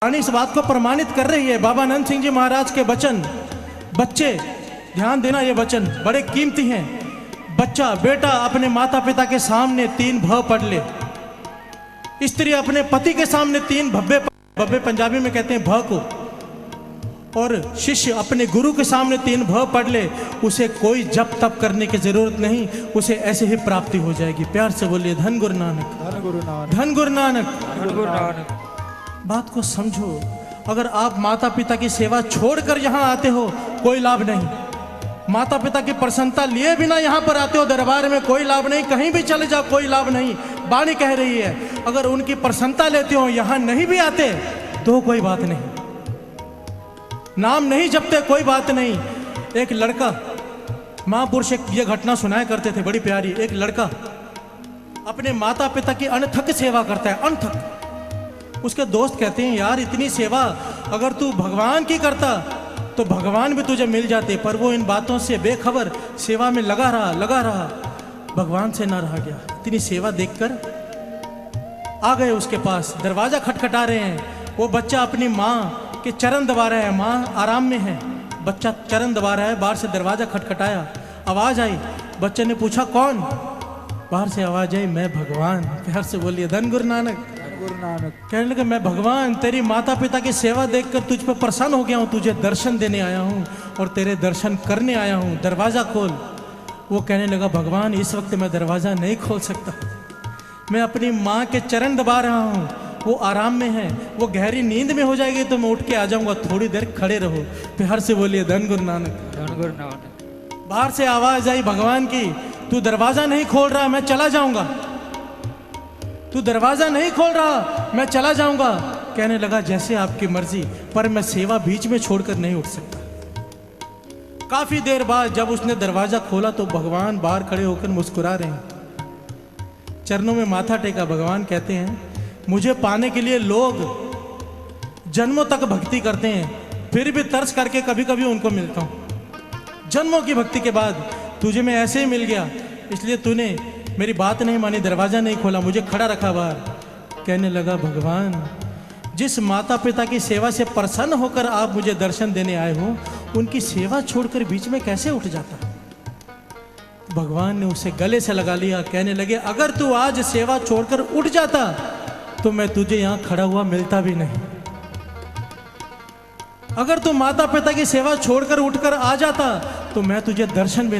वाणी इस बात को प्रमाणित कर रही है। बाबा नंद सिंह जी महाराज के वचन, बच्चे ध्यान देना, ये वचन बड़े कीमती हैं। बच्चा बेटा अपने माता पिता के सामने 3 भ पढ़ ले, स्त्री अपने पति के सामने 3 भब्बे, भब्बे पंजाबी में कहते हैं भ को, और शिष्य अपने गुरु के सामने 3 भ पढ़ ले, उसे कोई जप तप करने की जरूरत नहीं, उसे ऐसे ही प्राप्ति हो जाएगी। प्यार से बोलिए धन गुरु नानक, धन गुरु नानक, धन गुरु नानक, धन गुरु नानक। बात को समझो। अगर आप माता पिता की सेवा छोड़कर यहाँ आते हो, कोई लाभ नहीं। माता पिता की प्रसन्नता लिए बिना यहाँ पर आते हो दरबार में, कोई लाभ नहीं। कहीं भी चले जाओ कोई लाभ नहीं। वाणी कह रही है अगर उनकी प्रसन्नता लेते हो, यहाँ नहीं भी आते तो कोई बात नहीं, नाम नहीं जपते कोई बात नहीं। एक लड़का, महापुरुष ये घटना सुनाया करते थे बड़ी प्यारी। एक लड़का अपने माता पिता की अनथक सेवा करता है, अनथक। उसके दोस्त कहते हैं यार इतनी सेवा अगर तू भगवान की करता तो भगवान भी तुझे मिल जाते, पर वो इन बातों से बेखबर सेवा में लगा रहा, भगवान से ना रहा गया। इतनी सेवा देखकर आ गए उसके पास, दरवाजा खटखटा रहे हैं। वो बच्चा अपनी माँ के चरण दबा रहा है, माँ आराम में है, बच्चा चरण दबा रहा है। बाहर से दरवाजा खटखटाया, आवाज आई, बच्चे ने पूछा कौन? बाहर से आवाज आई, मैं भगवान। प्यार से बोलिए धन गुरु नानक, गुरु नानक। कहने लगे मैं भगवान तेरी माता पिता की सेवा देखकर तुझ पर प्रसन्न हो गया हूँ, तुझे दर्शन देने आया हूँ और तेरे दर्शन करने आया हूँ, दरवाजा खोल। वो कहने लगा भगवान इस वक्त मैं दरवाजा नहीं खोल सकता, मैं अपनी माँ के चरण दबा रहा हूँ, वो आराम में है, वो गहरी नींद में हो जाएगी तो मैं उठ के आ जाऊंगा, थोड़ी देर खड़े रहो। प्यार से बोलिए धन गुरु नानक, धन गुरु नानक। बाहर से आवाज आई भगवान की, तू दरवाजा नहीं खोल रहा मैं चला जाऊंगा, तू दरवाजा नहीं खोल रहा मैं चला जाऊंगा। कहने लगा जैसे आपकी मर्जी, पर मैं सेवा बीच में छोड़कर नहीं उठ सकता। काफी देर बाद जब उसने दरवाजा खोला तो भगवान बाहर खड़े होकर मुस्कुरा रहे हैं, चरणों में माथा टेका। भगवान कहते हैं मुझे पाने के लिए लोग जन्मों तक भक्ति करते हैं, फिर भी तरस करके कभी कभी उनको मिलता हूं। जन्मों की भक्ति के बाद तुझे मैं ऐसे ही मिल गया, इसलिए तूने मेरी बात नहीं मानी, दरवाजा नहीं खोला, मुझे खड़ा रखा बाहर। कहने लगा भगवान जिस माता पिता की सेवा से प्रसन्न होकर आप मुझे दर्शन देने आए हो, उनकी सेवा छोड़कर बीच में कैसे उठ जाता? भगवान ने उसे गले से लगा लिया। कहने लगे अगर तू आज सेवा छोड़कर उठ जाता तो मैं तुझे यहां खड़ा हुआ मिलता भी नहीं। अगर तू माता पिता की सेवा छोड़कर उठकर आ जाता तो मैं तुझे दर्शन भी